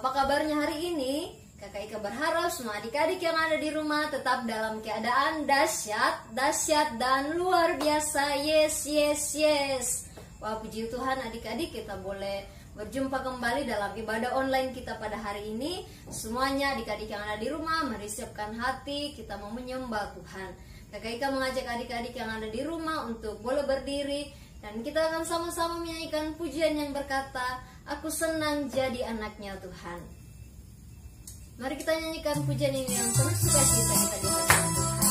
Apa kabarnya hari ini? Kakak Ika berharap semua adik-adik yang ada di rumah tetap dalam keadaan dahsyat dan luar biasa. Yes. Wah, puji Tuhan adik-adik, kita boleh berjumpa kembali dalam ibadah online kita pada hari ini. Semuanya adik-adik yang ada di rumah, mari siapkan hati, kita mau menyembah Tuhan. Kakak Ika mengajak adik-adik yang ada di rumah untuk boleh berdiri, dan kita akan sama-sama menyanyikan pujian yang berkata, aku senang jadi anaknya Tuhan. Mari kita nyanyikan pujian ini yang penuh sukacita kita di hadapan Tuhan.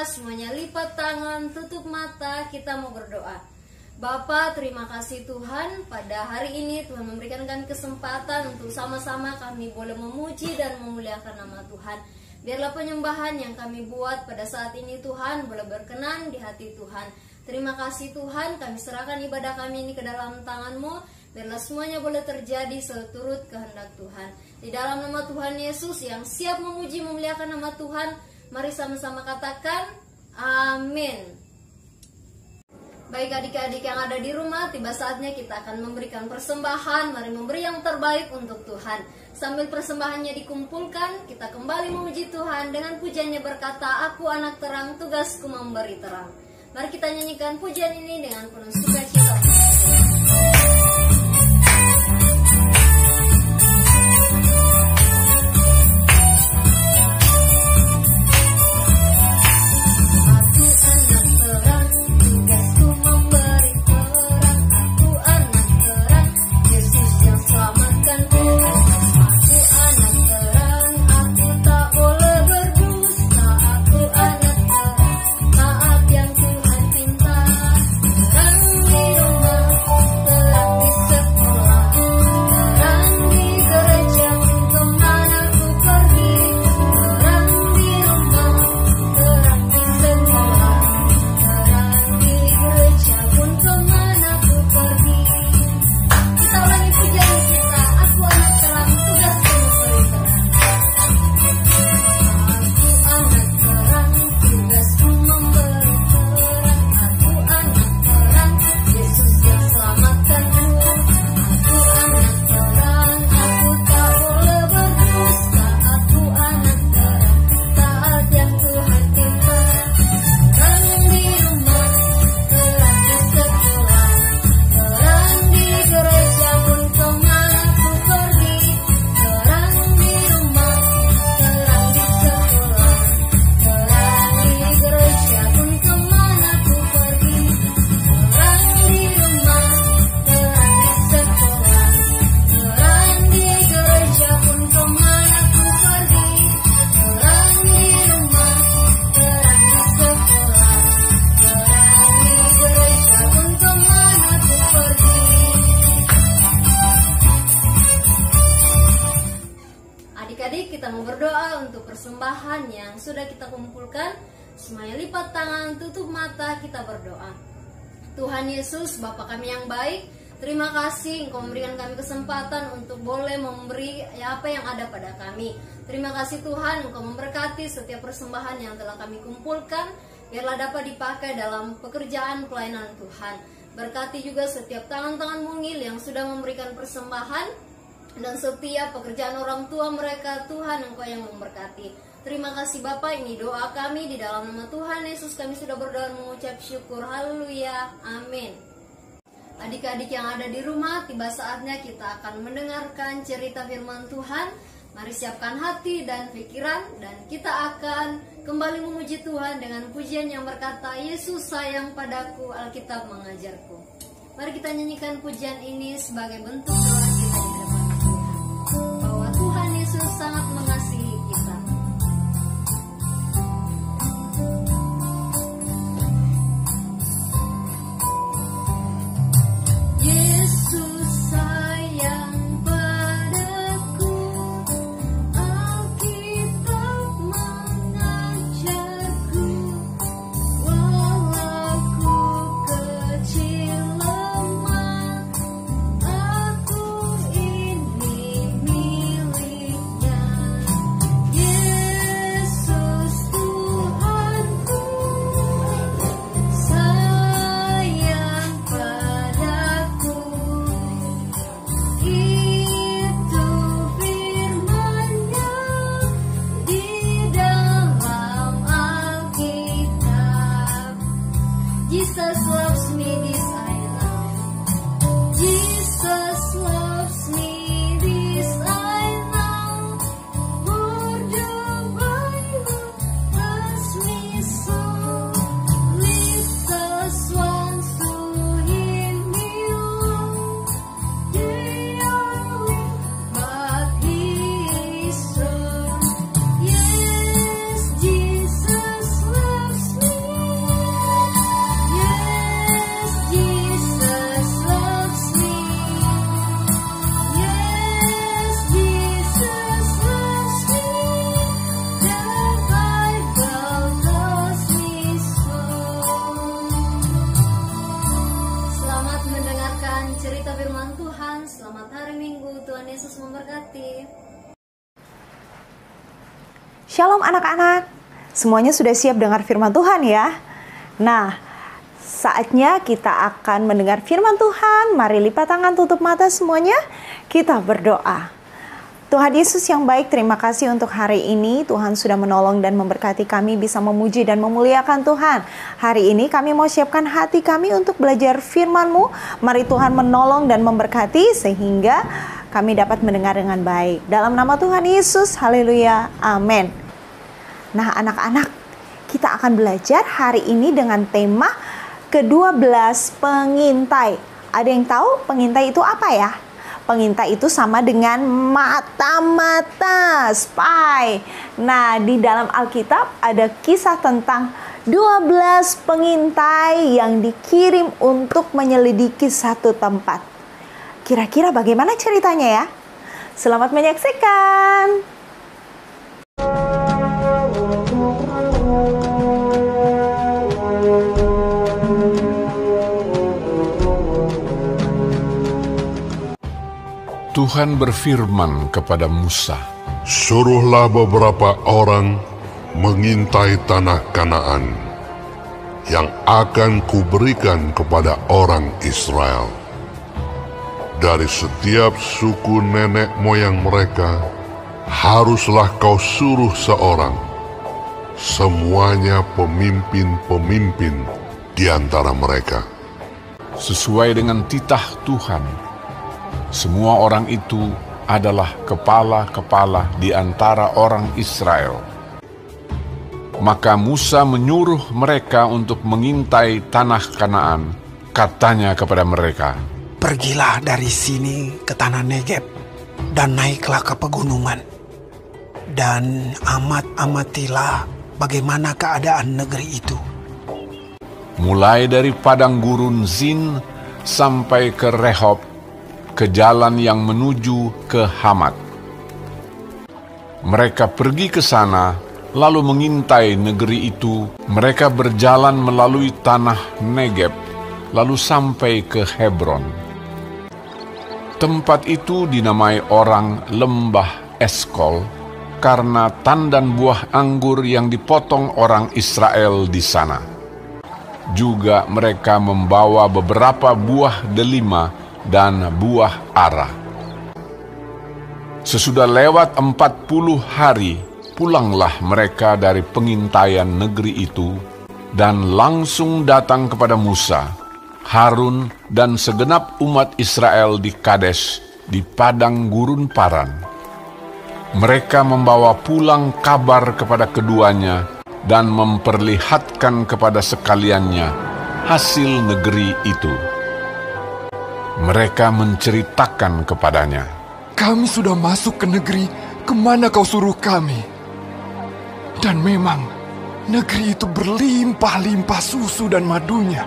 Semuanya lipat tangan, tutup mata, kita mau berdoa. Bapa, terima kasih Tuhan, pada hari ini Tuhan memberikan kesempatan untuk sama-sama kami boleh memuji dan memuliakan nama Tuhan. Biarlah penyembahan yang kami buat pada saat ini Tuhan boleh berkenan di hati Tuhan. Terima kasih Tuhan, kami serahkan ibadah kami ini ke dalam tangan-Mu. Biarlah semuanya boleh terjadi seturut kehendak Tuhan. Di dalam nama Tuhan Yesus yang siap memuji memuliakan nama Tuhan, mari sama-sama katakan amin. Baik adik-adik yang ada di rumah, tiba saatnya kita akan memberikan persembahan. Mari memberi yang terbaik untuk Tuhan. Sambil persembahannya dikumpulkan, kita kembali memuji Tuhan dengan pujiannya berkata, aku anak terang, tugasku memberi terang. Mari kita nyanyikan pujian ini dengan penuh sukacita. Terang di mau berdoa untuk persembahan yang sudah kita kumpulkan. Semuanya lipat tangan, tutup mata, kita berdoa. Tuhan Yesus, Bapa kami yang baik, terima kasih Engkau memberikan kami kesempatan untuk boleh memberi apa yang ada pada kami. Terima kasih Tuhan, Engkau memberkati setiap persembahan yang telah kami kumpulkan, biarlah dapat dipakai dalam pekerjaan pelayanan Tuhan. Berkati juga setiap tangan-tangan mungil yang sudah memberikan persembahan, dan setiap pekerjaan orang tua mereka, Tuhan Engkau yang memberkati. Terima kasih Bapa, ini doa kami di dalam nama Tuhan Yesus kami sudah berdoa dan mengucap syukur. Haleluya, amin. Adik-adik yang ada di rumah, tiba saatnya kita akan mendengarkan cerita firman Tuhan. Mari siapkan hati dan pikiran, dan kita akan kembali memuji Tuhan dengan pujian yang berkata, Yesus sayang padaku, Alkitab mengajarku. Mari kita nyanyikan pujian ini sebagai bentuk doa kita di depan Tuhan, bahwa Tuhan Yesus sangat mengasihi kita. Yesus sayang padaku, Alkitab mengajarku, walau ku kecil lemah, aku ini miliknya. Yesus Tuhanku, sayang padaku. Itu firman-Nya di dalam Alkitab. Jesus loves me, this I know. Jesus loves me, this I know. For the Bible tells me so. Little ones to Him belong. They are weak, but He is strong. Yes, Jesus loves me. Yes, Jesus loves me. Yes, Jesus loves me. The Bible tells me so. Selamat mendengarkan cerita firman Tuhan. Selamat hari Minggu. Tuhan Yesus memberkati. Shalom anak-anak, semuanya sudah siap dengar firman Tuhan ya? Nah, saatnya kita akan mendengar firman Tuhan. Mari lipat tangan, tutup mata semuanya, kita berdoa. Tuhan Yesus yang baik, terima kasih untuk hari ini. Tuhan sudah menolong dan memberkati kami bisa memuji dan memuliakan Tuhan. Hari ini kami mau siapkan hati kami untuk belajar firman-Mu. Mari Tuhan menolong dan memberkati sehingga kami dapat mendengar dengan baik. Dalam nama Tuhan Yesus, haleluya, amin. Nah anak-anak, kita akan belajar hari ini dengan tema ke-12 pengintai. Ada yang tahu pengintai itu apa ya? Pengintai itu sama dengan mata-mata, spy. Nah, di dalam Alkitab ada kisah tentang 12 pengintai yang dikirim untuk menyelidiki satu tempat. Kira-kira bagaimana ceritanya ya? Selamat menyaksikan. Tuhan berfirman kepada Musa, "Suruhlah beberapa orang mengintai tanah Kanaan yang akan kuberikan kepada orang Israel. Dari setiap suku nenek moyang mereka, haruslah kau suruh seorang, semuanya pemimpin-pemimpin di antara mereka." Sesuai dengan titah Tuhan, semua orang itu adalah kepala-kepala di antara orang Israel. Maka Musa menyuruh mereka untuk mengintai tanah Kanaan. Katanya kepada mereka, "Pergilah dari sini ke tanah Negeb dan naiklah ke pegunungan, dan amatilah bagaimana keadaan negeri itu. mulai dari padang gurun Zin sampai ke Rehob, ke jalan yang menuju ke Hamat. Mereka pergi ke sana, lalu mengintai negeri itu. Mereka berjalan melalui tanah Negeb, lalu sampai ke Hebron. Tempat itu dinamai orang Lembah Eskol, karena tandan buah anggur yang dipotong orang Israel di sana. Juga mereka membawa beberapa buah delima dan buah ara. Sesudah lewat 40 hari, pulanglah mereka dari pengintaian negeri itu, dan langsung datang kepada Musa, Harun, dan segenap umat Israel di Kades, di padang gurun Paran. Mereka membawa pulang kabar kepada keduanya dan memperlihatkan kepada sekaliannya hasil negeri itu. Mereka menceritakan kepadanya, "Kami sudah masuk ke negeri kemana kau suruh kami. Dan memang negeri itu berlimpah-limpah susu dan madunya.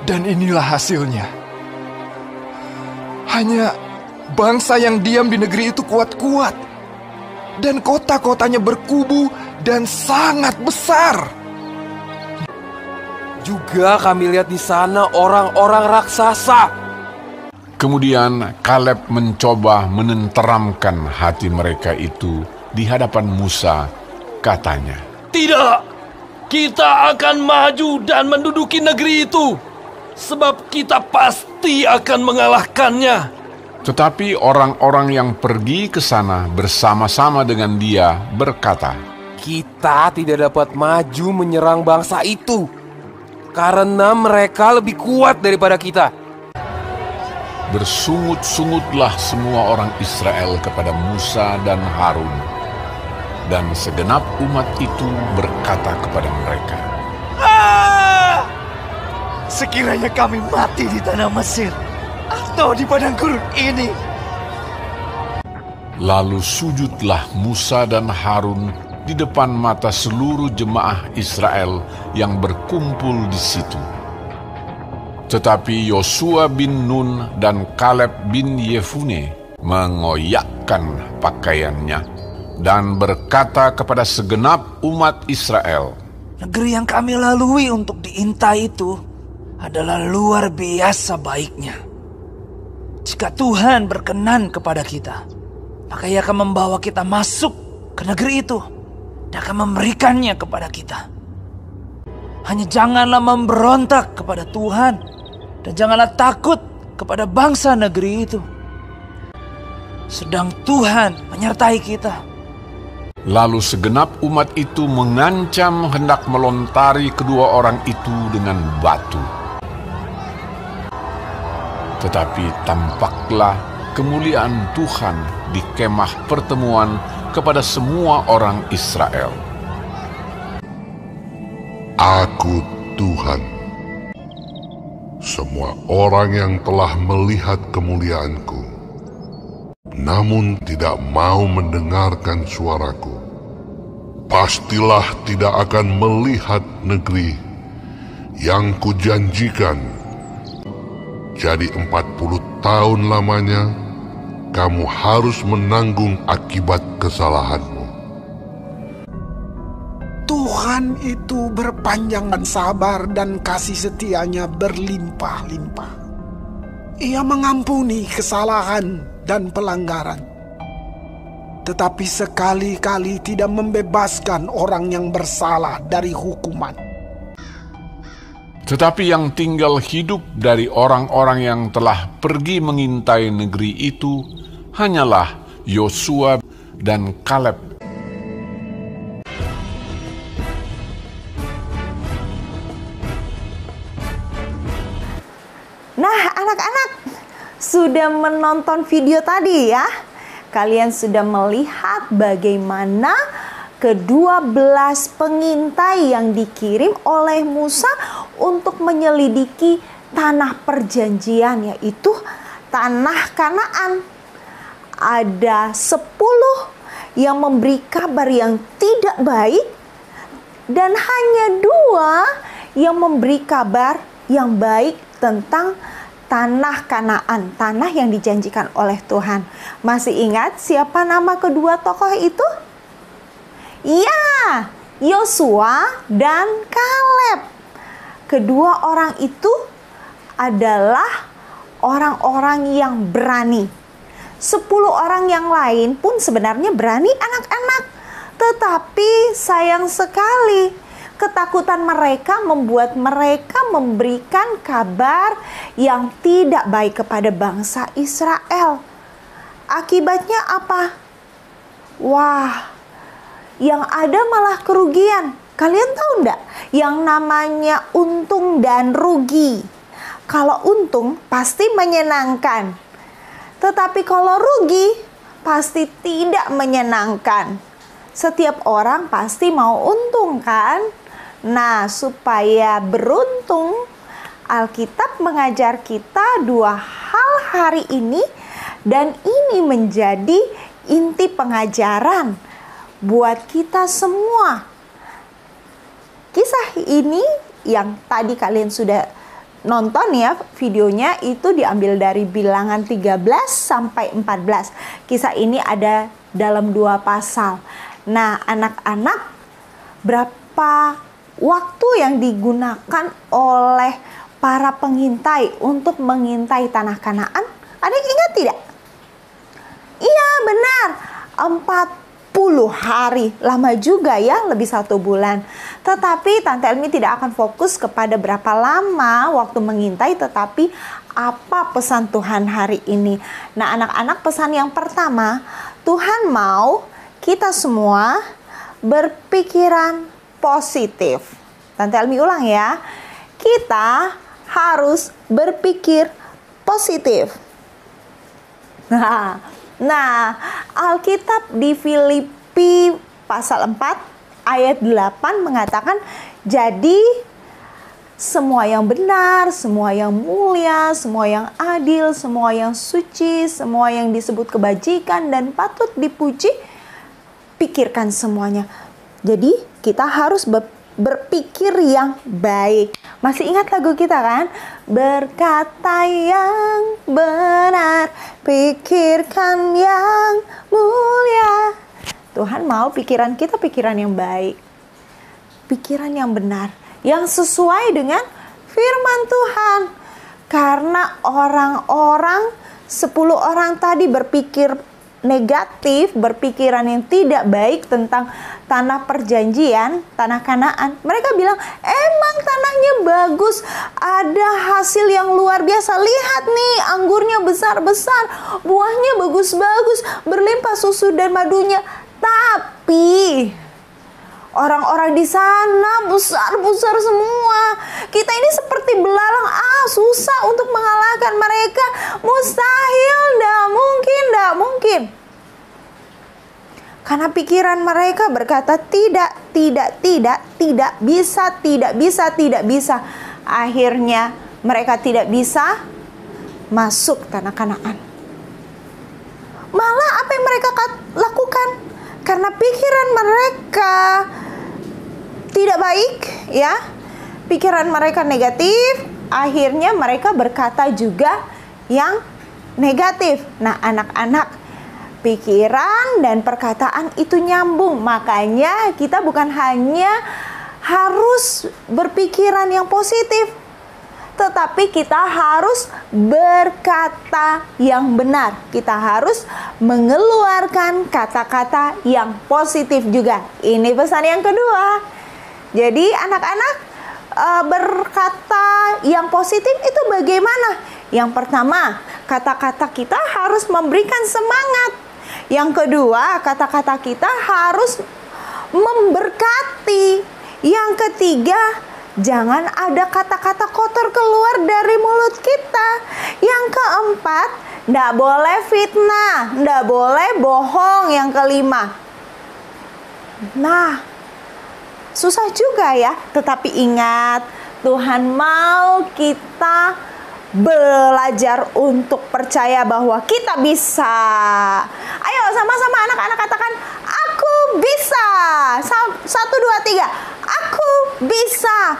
Dan inilah hasilnya. Hanya bangsa yang diam di negeri itu kuat-kuat. Dan kota-kotanya berkubu dan sangat besar. Juga kami lihat di sana orang-orang raksasa." Kemudian Kaleb mencoba menenteramkan hati mereka itu di hadapan Musa, katanya, "Tidak, kita akan maju dan menduduki negeri itu, sebab kita pasti akan mengalahkannya." Tetapi orang-orang yang pergi ke sana bersama-sama dengan dia berkata, "Kita tidak dapat maju menyerang bangsa itu, karena mereka lebih kuat daripada kita." Bersungut-sungutlah semua orang Israel kepada Musa dan Harun, dan segenap umat itu berkata kepada mereka, Sekiranya kami mati di tanah Mesir atau di padang gurun ini. Lalu sujudlah Musa dan Harun di depan mata seluruh jemaah Israel yang berkumpul di situ. Tetapi Yosua bin Nun dan Kaleb bin Yefune mengoyakkan pakaiannya dan berkata kepada segenap umat Israel, Negeri yang kami lalui untuk diintai itu adalah luar biasa baiknya. Jika Tuhan berkenan kepada kita, maka Ia akan membawa kita masuk ke negeri itu dan akan memberikannya kepada kita. Hanya janganlah memberontak kepada Tuhan dan janganlah takut kepada bangsa negeri itu. Sedang Tuhan menyertai kita. Lalu segenap umat itu mengancam hendak melontari kedua orang itu dengan batu. Tetapi tampaklah kemuliaan Tuhan di kemah pertemuan kepada semua orang Israel. Aku Tuhan. Semua orang yang telah melihat kemuliaanku, namun tidak mau mendengarkan suaraku, pastilah tidak akan melihat negeri yang kujanjikan. Jadi 40 tahun lamanya, kamu harus menanggung akibat kesalahanmu. Tuhan itu berpanjang dan sabar dan kasih setianya berlimpah-limpah. Ia mengampuni kesalahan dan pelanggaran, tetapi sekali-kali tidak membebaskan orang yang bersalah dari hukuman. Tetapi yang tinggal hidup dari orang-orang yang telah pergi mengintai negeri itu hanyalah Yosua dan Kaleb. Nah, anak-anak sudah menonton video tadi ya. Kalian sudah melihat bagaimana ke-12 pengintai yang dikirim oleh Musa untuk menyelidiki tanah perjanjian, yaitu tanah Kanaan. Ada 10 yang memberi kabar yang tidak baik dan hanya 2 yang memberi kabar yang baik tentang tanah Kanaan, tanah yang dijanjikan oleh Tuhan. Masih ingat siapa nama kedua tokoh itu? Ya, Yosua dan Kaleb. Kedua orang itu adalah orang-orang yang berani. 10 orang yang lain pun sebenarnya berani anak-anak. Tetapi sayang sekali, ketakutan mereka membuat mereka memberikan kabar yang tidak baik kepada bangsa Israel. Akibatnya apa? Wah, yang ada malah kerugian. Kalian tahu enggak? Yang namanya untung dan rugi. Kalau untung pasti menyenangkan. Tetapi kalau rugi pasti tidak menyenangkan. Setiap orang pasti mau untung kan? Nah, supaya beruntung, Alkitab mengajar kita 2 hal hari ini. Dan ini menjadi inti pengajaran buat kita semua. Kisah ini yang tadi kalian sudah nonton ya videonya, itu diambil dari Bilangan 13 sampai 14. Kisah ini ada dalam 2 pasal. Nah, anak-anak, berapa waktu yang digunakan oleh para pengintai untuk mengintai tanah Kanaan? Ada yang ingat tidak? Iya, benar. 40 hari. Lama juga ya, lebih 1 bulan. Tetapi Tante Elmi tidak akan fokus kepada berapa lama waktu mengintai, tetapi apa pesan Tuhan hari ini. Nah, anak-anak, pesan yang pertama, Tuhan mau kita semua berpikiran positif. Tante Elmi ulang ya. Kita harus berpikir positif. Nah, Alkitab di Filipi pasal 4 ayat 8 mengatakan, jadi semua yang benar, semua yang mulia, semua yang adil, semua yang suci, semua yang disebut kebajikan dan patut dipuji, pikirkan semuanya. Jadi kita harus berpikir yang baik. Masih ingat lagu kita kan? Berkata yang benar, pikirkan yang mulia. Tuhan mau pikiran kita pikiran yang baik, pikiran yang benar, yang sesuai dengan firman Tuhan. Karena orang-orang 10 orang tadi berpikir negatif, berpikiran yang tidak baik tentang tanah perjanjian, tanah Kanaan. Mereka bilang, emang tanahnya bagus, ada hasil yang luar biasa. Lihat nih, anggurnya besar-besar, buahnya bagus-bagus, berlimpah susu dan madunya. Tapi orang-orang di sana besar-besar semua. Kita ini seperti belalang, susah untuk mengalahkan mereka. Mustahil, tidak mungkin. Karena pikiran mereka berkata tidak bisa. Akhirnya mereka tidak bisa masuk tanah Kanaan. Malah apa yang mereka lakukan? Karena pikiran mereka tidak baik, ya. Pikiran mereka negatif, akhirnya mereka berkata juga yang negatif. Nah, anak-anak, pikiran dan perkataan itu nyambung. Makanya kita bukan hanya harus berpikiran yang positif, tetapi kita harus berkata yang benar. Kita harus mengeluarkan kata-kata yang positif juga. Ini pesan yang kedua. Jadi anak-anak, berkata yang positif itu bagaimana? Yang pertama, kata-kata kita harus memberikan semangat. Yang kedua, kata-kata kita harus memberkati. Yang ketiga, jangan ada kata-kata kotor keluar dari mulut kita. Yang keempat, tidak boleh fitnah, tidak boleh bohong. Yang kelima, nah, susah juga ya. Tetapi ingat, Tuhan mau kita belajar untuk percaya bahwa kita bisa. Ayo sama-sama anak-anak katakan, aku bisa. 1, 2, 3. Aku bisa.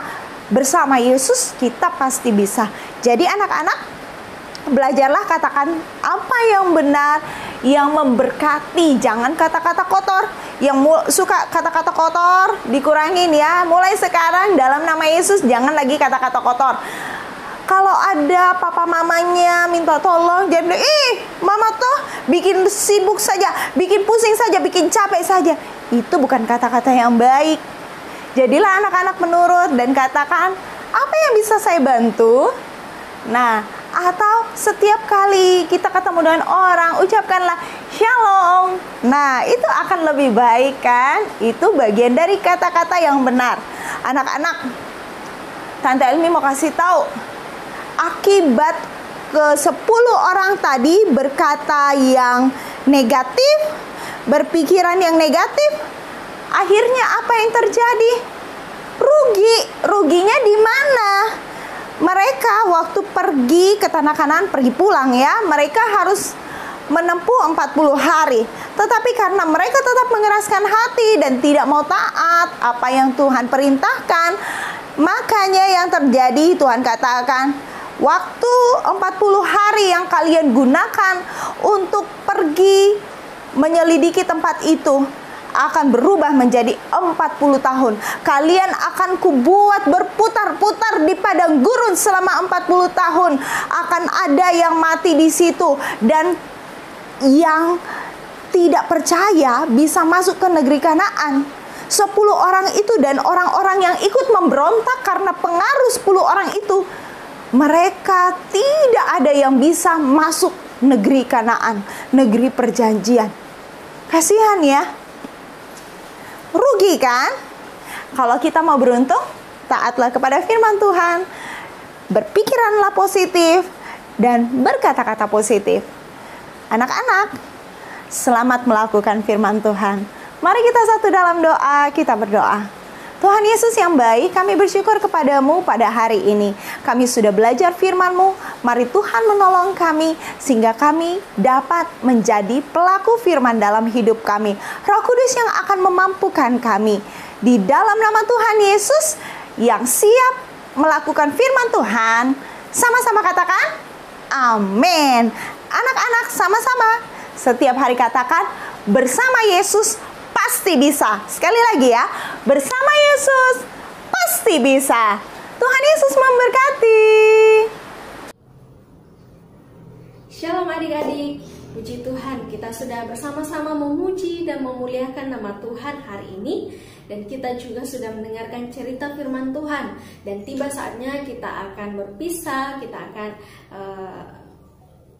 Bersama Yesus kita pasti bisa. Jadi anak-anak, belajarlah katakan apa yang benar, yang memberkati. Jangan kata-kata kotor. Yang suka kata-kata kotor dikurangin ya. Mulai sekarang dalam nama Yesus jangan lagi kata-kata kotor. Kalau ada papa mamanya minta tolong, jangan mama tuh bikin sibuk saja, bikin pusing saja, bikin capek saja. Itu bukan kata-kata yang baik. Jadilah anak-anak menurut dan katakan, apa yang bisa saya bantu? Nah, atau setiap kali kita ketemu dengan orang, ucapkanlah shalom. Nah, itu akan lebih baik kan? Itu bagian dari kata-kata yang benar. Anak-anak, Tante Elmi mau kasih tahu, akibat ke-10 orang tadi berkata yang negatif, berpikiran yang negatif, akhirnya apa yang terjadi? Ruginya di mana? Mereka waktu pergi ke tanah Kanaan, pergi pulang ya, mereka harus menempuh 40 hari. Tetapi karena mereka tetap mengeraskan hati dan tidak mau taat apa yang Tuhan perintahkan, makanya yang terjadi Tuhan katakan, waktu 40 hari yang kalian gunakan untuk pergi menyelidiki tempat itu akan berubah menjadi 40 tahun. Kalian akan kubuat berputar-putar di padang gurun selama 40 tahun. Akan ada yang mati di situ, dan yang tidak percaya bisa masuk ke negeri Kanaan. 10 orang itu dan orang-orang yang ikut memberontak karena pengaruh 10 orang itu, mereka tidak ada yang bisa masuk negeri Kanaan, negeri perjanjian. Kasihan ya. Rugi kan? Kalau kita mau beruntung, taatlah kepada firman Tuhan, berpikiranlah positif, dan berkata-kata positif. Anak-anak, selamat melakukan firman Tuhan. Mari kita satu dalam doa, kita berdoa. Tuhan Yesus yang baik, kami bersyukur kepadamu pada hari ini. Kami sudah belajar firman-Mu. Mari Tuhan menolong kami sehingga kami dapat menjadi pelaku firman dalam hidup kami. Roh Kudus yang akan memampukan kami. Di dalam nama Tuhan Yesus yang siap melakukan firman Tuhan, sama-sama katakan amin. Anak-anak sama-sama setiap hari katakan, bersama Yesus pasti bisa. Sekali lagi ya, bersama Yesus pasti bisa. Tuhan Yesus memberkati. Shalom adik-adik, puji Tuhan, kita sudah bersama-sama memuji dan memuliakan nama Tuhan hari ini. Dan kita juga sudah mendengarkan cerita firman Tuhan. Dan tiba saatnya kita akan berpisah, kita akan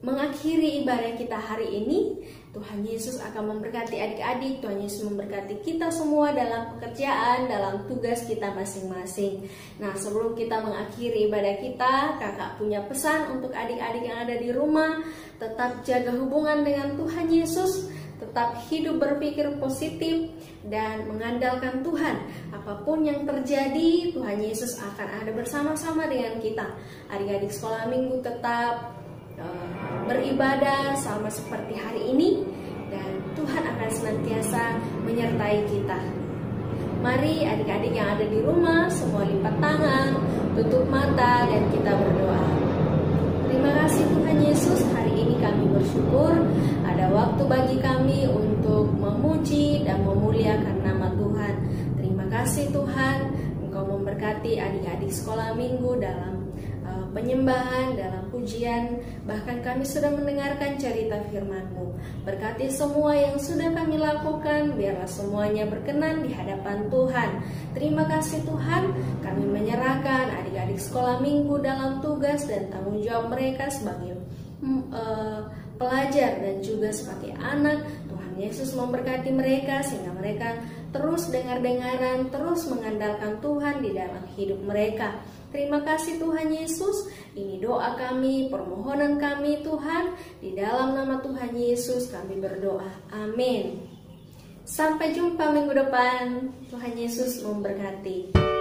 mengakhiri ibadah kita hari ini. Tuhan Yesus akan memberkati adik-adik, Tuhan Yesus memberkati kita semua dalam pekerjaan, dalam tugas kita masing-masing. Nah, sebelum kita mengakhiri ibadah kita, kakak punya pesan untuk adik-adik yang ada di rumah. Tetap jaga hubungan dengan Tuhan Yesus, tetap hidup berpikir positif dan mengandalkan Tuhan. Apapun yang terjadi, Tuhan Yesus akan ada bersama-sama dengan kita. Adik-adik sekolah minggu tetap beribadah sama seperti hari ini, dan Tuhan akan senantiasa menyertai kita. Mari adik-adik yang ada di rumah semua lipat tangan, tutup mata, dan kita berdoa. Terima kasih Tuhan Yesus, hari ini kami bersyukur ada waktu bagi kami untuk memuji dan memuliakan nama Tuhan. Terima kasih Tuhan, Engkau memberkati adik-adik sekolah minggu dalam penyembahan, dalam pujian, bahkan kami sudah mendengarkan cerita firman-Mu. Berkati semua yang sudah kami lakukan, biarlah semuanya berkenan di hadapan Tuhan. Terima kasih Tuhan, kami menyerahkan adik-adik sekolah minggu dalam tugas dan tanggung jawab mereka sebagai pelajar dan juga sebagai anak. Tuhan Yesus memberkati mereka sehingga mereka terus dengar-dengaran, terus mengandalkan Tuhan di dalam hidup mereka. Terima kasih Tuhan Yesus, ini doa kami, permohonan kami Tuhan, di dalam nama Tuhan Yesus kami berdoa, amin. Sampai jumpa minggu depan, Tuhan Yesus memberkati.